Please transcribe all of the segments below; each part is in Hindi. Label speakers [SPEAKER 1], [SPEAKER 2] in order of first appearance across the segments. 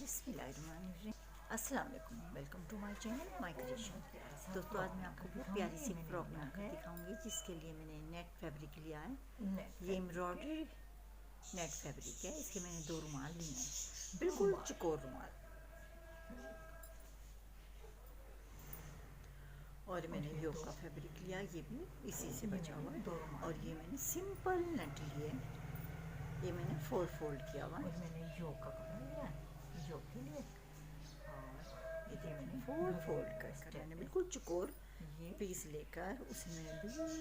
[SPEAKER 1] बिस्मिल्लाहिर्रहमानिर्रहीम। अस्सलाम वालेकुम, welcome to my channel mycreation। दोस्तों, आज मैं आपको बहुत प्यारी सी फ्रॉक बनाकर दिखाऊंगी, जिसके लिए मैंने नेट फैब्रिक लिया है। ये एम्ब्रॉयडरी नेट फैब्रिक है। इसके मैंने 2 रुमाल लिए हैं, बिल्कुल चकोर रुमाल, और मैंने योग का फैब्रिक लिया, ये भी इसी से बचा हुआ है। और ये मैंने सिंपल नेट लिए, ये मैंने 4 फोल्ड किया हुआ है।
[SPEAKER 2] मैंने योग का कपड़ा लिया योग के लिए, और
[SPEAKER 1] ये मैंने 4 फोल्ड कर मैंने बिल्कुल चकोर पीस लेकर उसमें बिल्कुल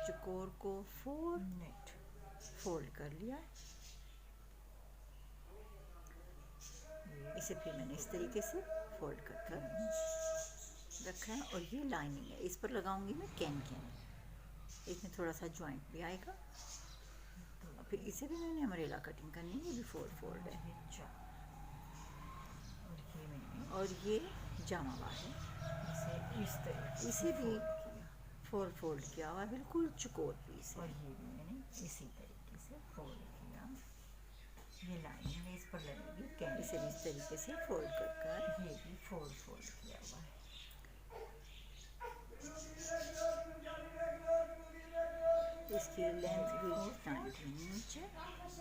[SPEAKER 1] चकोर को 4 नेट फोल्ड कर लिया। इसे फिर मैंने इस तरीके से फोल्ड कर रखा है। और ये लाइनिंग है, इस पर लगाऊंगी मैं कैन, इसमें थोड़ा सा जॉइंट भी आएगा। और फिर इसे भी मैंने अमरेला कटिंग करनी है, ये भी 4 फोल्ड है। और ये जामा बार है, इसे भी 4 फोल्ड किया हुआ, बिल्कुल चकोर पीस है।
[SPEAKER 2] और ये भी मैंने इसी तरीके से फोल्ड किया। ये लाइनिंग इस पर लगेगी कैन,
[SPEAKER 1] इसे भी इस तरीके से फोल्ड कर
[SPEAKER 2] ये भी 4 फोल्ड किया हुआ है।
[SPEAKER 1] इसकी लेंथ भी 19 इंच है,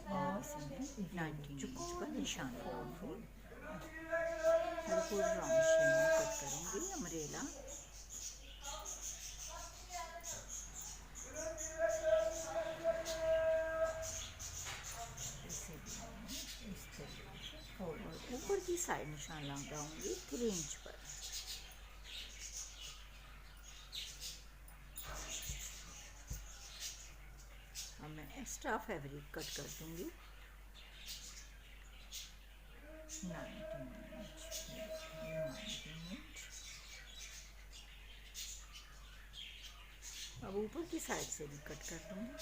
[SPEAKER 1] और इसमें 19 इंच पर निशान लगाऊंगी। बिल्कुल राउंड शेप में कट करूंगी अमरेला।
[SPEAKER 2] इसे भी इस तरीके से फोल्ड,
[SPEAKER 1] और ऊपर की साइड निशान लगाऊंगी 3 इंच पर। अब मैं एक्स्ट्रा फैब्रिक कट कर दूंगी
[SPEAKER 2] 19 इंच।
[SPEAKER 1] अब ऊपर की साइड से भी कट कर दूंगी।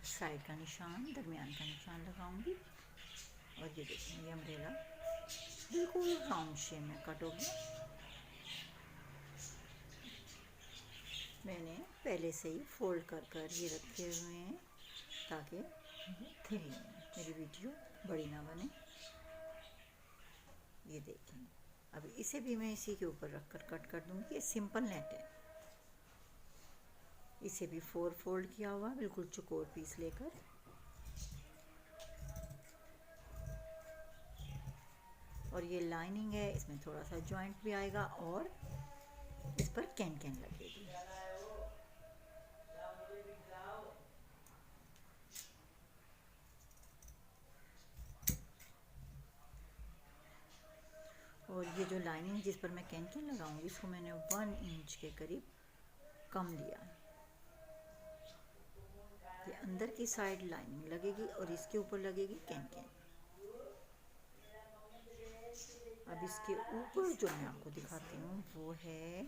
[SPEAKER 1] साइड का निशान, दरमियान का निशान लगाऊंगी। और ये देखें, ये अम्ब्रेला बिल्कुल राउंड शेप में कट हो गया। मैंने पहले से ही फोल्ड कर ये रखे हुए हैं, ताकि मेरी वीडियो बड़ी ना बने। ये देखें, अब इसे भी मैं इसी के ऊपर रखकर कट कर दूंगी। ये सिंपल नेट है, इसे भी 4 फोल्ड किया हुआ, बिल्कुल चकोर पीस लेकर। और ये लाइनिंग है, इसमें थोड़ा सा जॉइंट भी आएगा, और इस पर कैन लगेगी। और ये जो लाइनिंग जिस पर मैं कैन लगाऊंगी, इसको मैंने 1 इंच के करीब कम लिया है। ये अंदर की साइड लाइनिंग लगेगी, और इसके ऊपर लगेगी कैन। अब इसके ऊपर जो मैं आपको दिखाती हूँ, वो है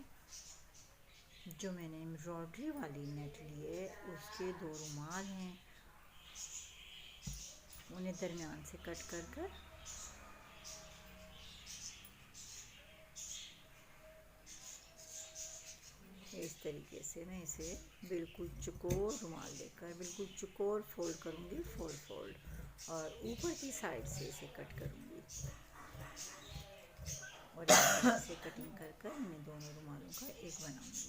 [SPEAKER 1] जो मैंने एम्ब्रॉयडरी वाली नेट ली है, उसके 2 रुमाल हैं। उन्हें दरमियान से कट कर इस तरीके से मैं इसे बिल्कुल चकोर रुमाल लेकर बिल्कुल चकोर फोल्ड करूँगी, 4 फोल्ड, और ऊपर की साइड से इसे कट करूँगी। और इसे कटिंग कर इन दोनों रुमालों का एक बनाऊँगी।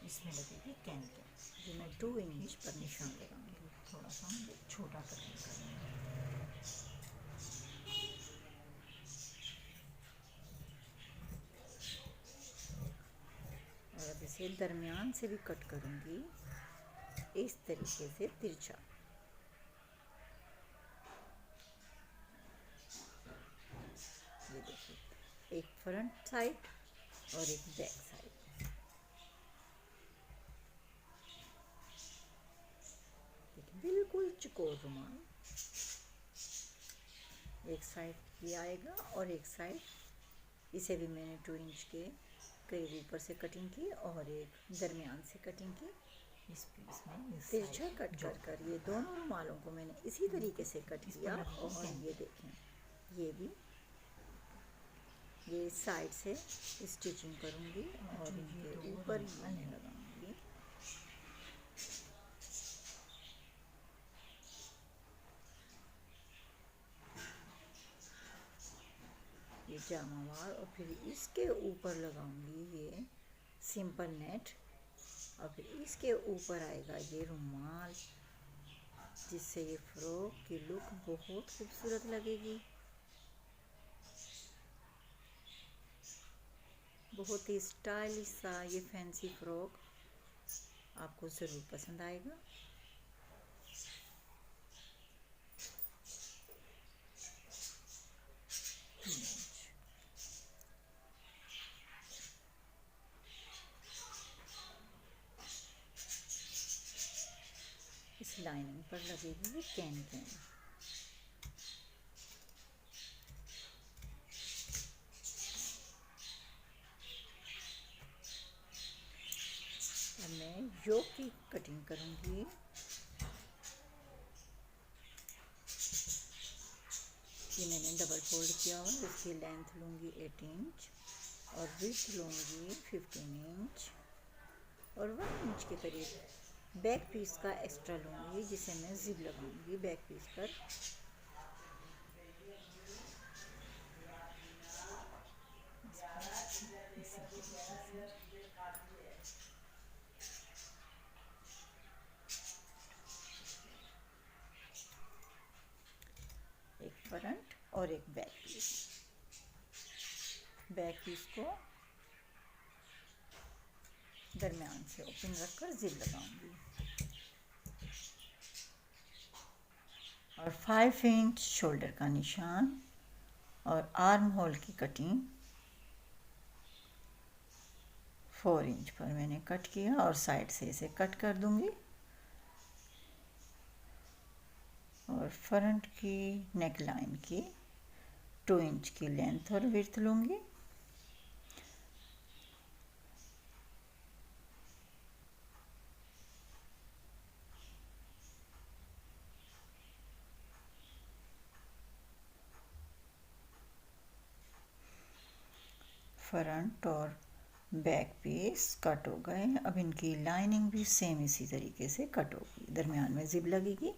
[SPEAKER 2] इसमें लगेगी कैन,
[SPEAKER 1] जो मैं 2 इंच पर निशान लगाऊंगी।
[SPEAKER 2] थोड़ा सा छोटा कटिंग करूँगी।
[SPEAKER 1] और अब इसे दरमियान से भी कट करूँगी, इस तरीके से तिरछा। ये देखिए, एक फ्रंट साइड और एक बैक साइड। देखिए, बिल्कुल चकोर रुमाल, एक साइड भी आएगा और एक साइड। इसे भी मैंने 2 इंच के करीब कर ऊपर से कटिंग की, और एक दरमियान से कटिंग की।
[SPEAKER 2] इस पीस में
[SPEAKER 1] तिरछा कट कर ये दोनों रुमालों को मैंने इसी तरीके से कट किया। और ये देखें, ये भी ये साइड से स्टिचिंग करूँगी, और इनके ऊपर लगाऊँगी जामावार और फिर इसके ऊपर लगाऊंगी ये सिंपल नेट और फिर इसके ऊपर आएगा ये रुमाल, जिससे ये फ्रॉक की लुक बहुत खूबसूरत लगेगी। बहुत ही स्टाइलिश सा ये फैंसी फ्रॉक आपको ज़रूर पसंद आएगा। इस लाइनिंग पर लगेगी ये कैन कैन। अब मैं योक की कटिंग करूँगी। ये मैंने डबल फोल्ड किया हुआ, इसकी लेंथ लूँगी 8 इंच और विड्थ लूँगी 15 इंच और 1 इंच के करीब बैक पीस का एक्स्ट्रा लूँगी, जिसे मैं जिप लगाऊंगी बैक पीस पर। एक फ्रंट और एक बैक पीस। बैक पीस को दरमियान से ओपन रखकर जिप लगाऊंगी और 5 इंच शोल्डर का निशान और आर्म होल की कटिंग 4 इंच पर मैंने कट किया और साइड से इसे कट कर दूंगी और फ्रंट की नेक लाइन की 2 इंच की लेंथ और विड्थ लूँगी। फ्रंट और बैक पीस कट हो गए। अब इनकी लाइनिंग भी सेम इसी तरीके से कट होगी, दरमियान में जिप लगेगी।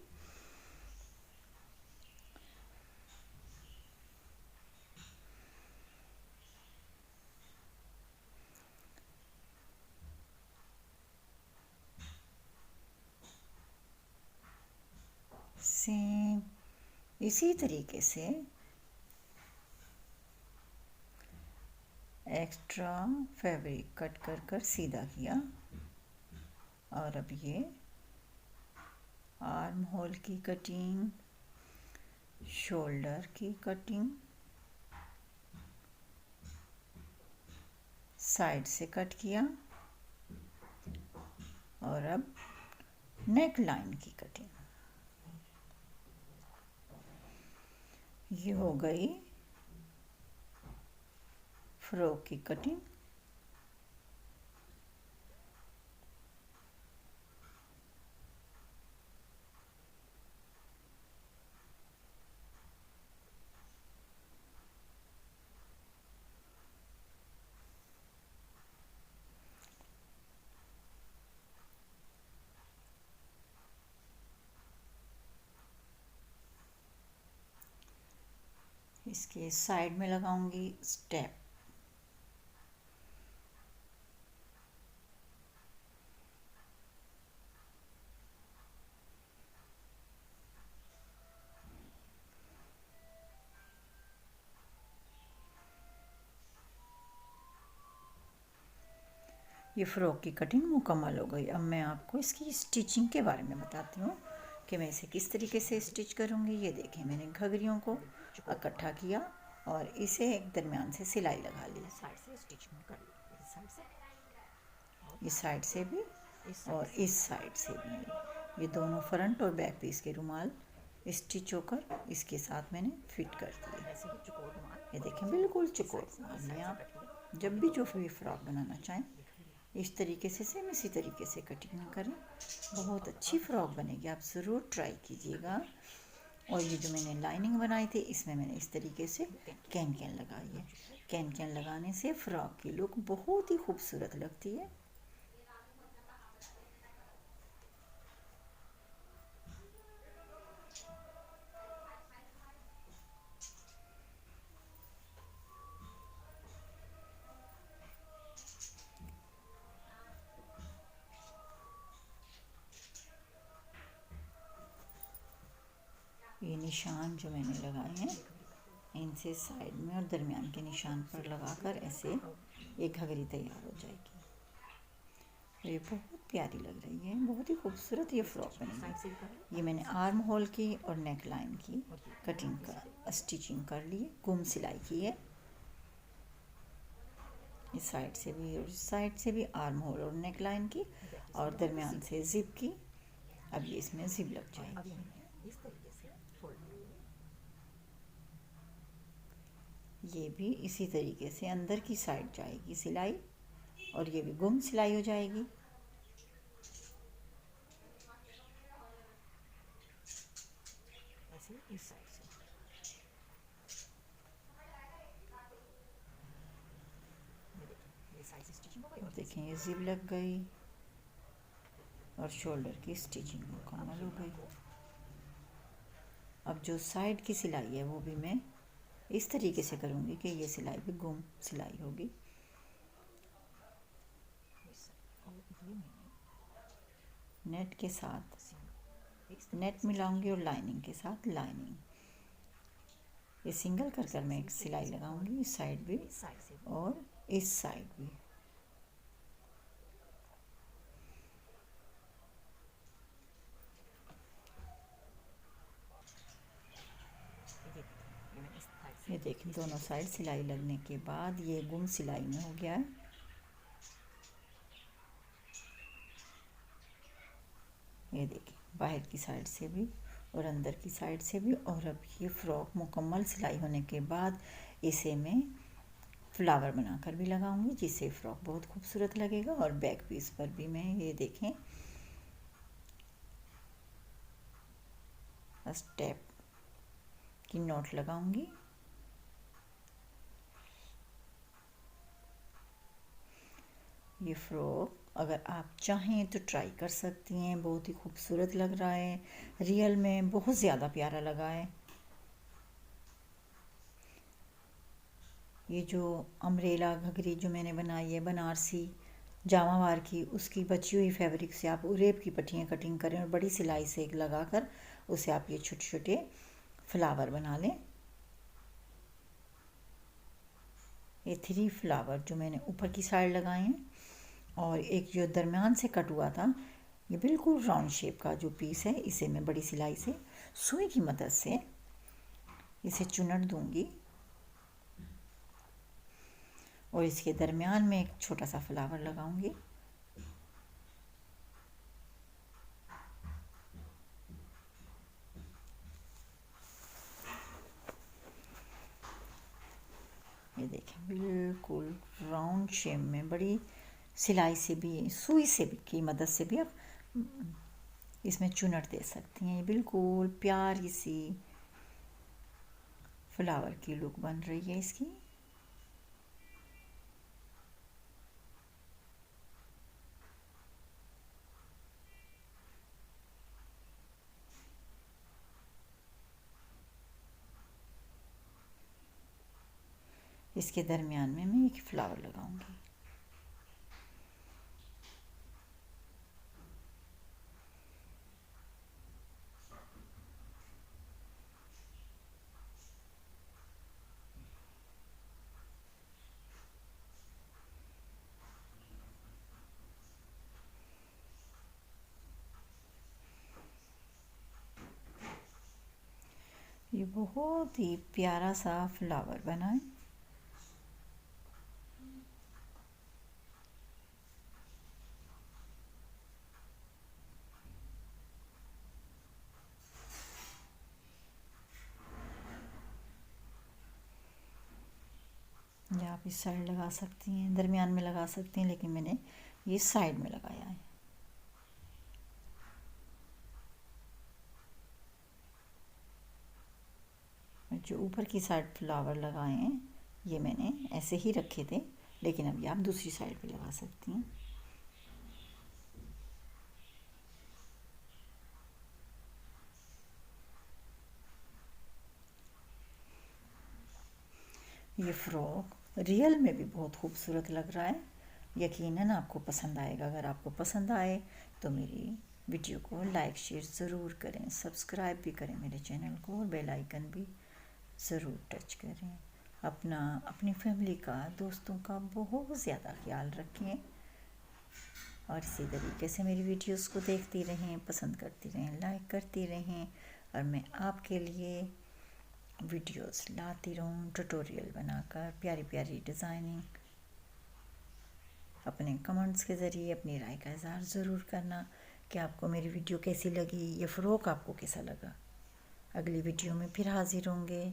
[SPEAKER 1] सेम इसी तरीके से एक्स्ट्रा फैब्रिक कट कर कर सीधा किया और अब ये आर्म होल की कटिंग, शोल्डर की कटिंग, साइड से कट किया और अब नेक लाइन की कटिंग। ये हो गई फ्रॉक की कटिंग। इसके साइड में लगाऊंगी स्टेप। ये फ़्रॉक की कटिंग मुकम्मल हो गई। अब मैं आपको इसकी स्टिचिंग के बारे में बताती हूँ कि मैं इसे किस तरीके से स्टिच करूँगी। ये देखें, मैंने घघरियों को इकट्ठा किया और इसे एक दरमियान से सिलाई लगा ली।
[SPEAKER 2] साइड से स्टिचिंग कर ली, इस साइड से,
[SPEAKER 1] इस साइड से भी और इस साइड से भी। ये दोनों फ्रंट और बैक पीस के रुमाल स्टिच होकर इसके साथ मैंने फिट कर दिए।
[SPEAKER 2] ऐसे ही चौकोर रुमाल,
[SPEAKER 1] ये देखें बिल्कुल चौकोर रुमाल। ये आप जब भी जो भी फ्रॉक बनाना चाहें इस तरीके से सेम इसी तरीके से कटिंग करें, बहुत अच्छी फ्रॉक बनेगी। आप ज़रूर ट्राई कीजिएगा। और ये जो मैंने लाइनिंग बनाई थी इसमें मैंने इस तरीके से कैन कैन लगाई है। कैन कैन लगाने से फ्रॉक की लुक बहुत ही खूबसूरत लगती है। निशान जो मैंने लगाए हैं इनसे साइड में और दरमियान के निशान पर लगाकर ऐसे एक घघरी तैयार हो जाएगी। ये बहुत प्यारी लग रही है, बहुत ही खूबसूरत ये फ्रॉक बनेगी। ये मैंने आर्म होल की और नेक लाइन की कटिंग का स्टिचिंग कर ली, गुम सिलाई की है। इस साइड से भी और इस साइड से भी आर्म होल और नेक लाइन की और दरमियान से जिप की। अब ये इसमें जिप लग जाएगी। ये भी इसी तरीके से अंदर की साइड जाएगी सिलाई और ये भी गुम सिलाई हो जाएगी।
[SPEAKER 2] ऐसे इस साइड से ये साइड से स्टिचिंग हो गई और
[SPEAKER 1] देखें ये जिप लग गई और शोल्डर की स्टिचिंग मुकम्मल हो गई। अब जो साइड की सिलाई है वो भी मैं इस तरीके से करूँगी कि ये सिलाई भी गुम सिलाई होगी। नेट के साथ नेट मिलाऊंगी और लाइनिंग के साथ लाइनिंग। ये सिंगल कर कर मैं एक सिलाई लगाऊंगी इस साइड भी और इस साइड भी। ये देखें दोनों साइड सिलाई लगने के बाद ये गुम सिलाई में हो गया है। ये देखें बाहर की साइड से भी और अंदर की साइड से भी। और अब ये फ्रॉक मुकम्मल सिलाई होने के बाद इसे मैं फ्लावर बनाकर भी लगाऊंगी, जिससे फ्रॉक बहुत खूबसूरत लगेगा। और बैक पीस पर भी मैं ये देखें स्टेप की नोट लगाऊंगी। ये फ्रॉक अगर आप चाहें तो ट्राई कर सकती हैं, बहुत ही खूबसूरत लग रहा है, रियल में बहुत ज़्यादा प्यारा लगा है। ये जो अम्ब्रेला घघरी जो मैंने बनाई है बनारसी जामावार की, उसकी बची हुई फैब्रिक से आप उरेब की पट्टियाँ कटिंग करें और बड़ी सिलाई से लगाकर उसे आप ये छोटे छोटे फ्लावर बना लें। ये 3 फ्लावर जो मैंने ऊपर की साइड लगाए हैं और एक जो दरमियान से कट हुआ था, ये बिल्कुल राउंड शेप का जो पीस है, इसे मैं बड़ी सिलाई से सुई की मदद से इसे चुनट दूंगी और इसके दरमियान में एक छोटा सा फ्लावर लगाऊंगी। ये देखें बिल्कुल राउंड शेप में बड़ी सिलाई से भी सुई से भी की मदद से भी आप इसमें चुनट दे सकती हैं। ये बिल्कुल प्यारी सी फ्लावर की लुक बन रही है इसकी। इसके दरमियान में मैं एक फ्लावर लगाऊंगी। ये बहुत ही प्यारा सा फ्लावर बना है। ये आप इस साइड लगा सकती हैं, दरमियान में लगा सकती हैं, लेकिन मैंने ये साइड में लगाया है। जो ऊपर की साइड फ्लावर लगाए हैं ये मैंने ऐसे ही रखे थे, लेकिन अभी आप दूसरी साइड भी लगा सकती हैं। ये फ्रॉक रियल में भी बहुत खूबसूरत लग रहा है, यकीनन आपको पसंद आएगा। अगर आपको पसंद आए तो मेरी वीडियो को लाइक शेयर ज़रूर करें, सब्सक्राइब भी करें मेरे चैनल को और बेल आइकन भी ज़रूर टच करें। अपनी फैमिली का, दोस्तों का बहुत ज़्यादा ख्याल रखें और इसी तरीके से मेरी वीडियोस को देखती रहें, पसंद करती रहें, लाइक करती रहें और मैं आपके लिए वीडियोस लाती रहूँ ट्यूटोरियल बनाकर, प्यारी प्यारी डिज़ाइनिंग। अपने कमेंट्स के ज़रिए अपनी राय का इज़हार ज़रूर करना कि आपको मेरी वीडियो कैसी लगी, ये फ़्रॉक आपको कैसा लगा। अगली वीडियो में फिर हाजिर होंगे,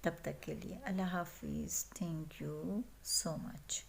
[SPEAKER 1] तब तक के लिए अल्लाह हाफिज़। Thank you so much.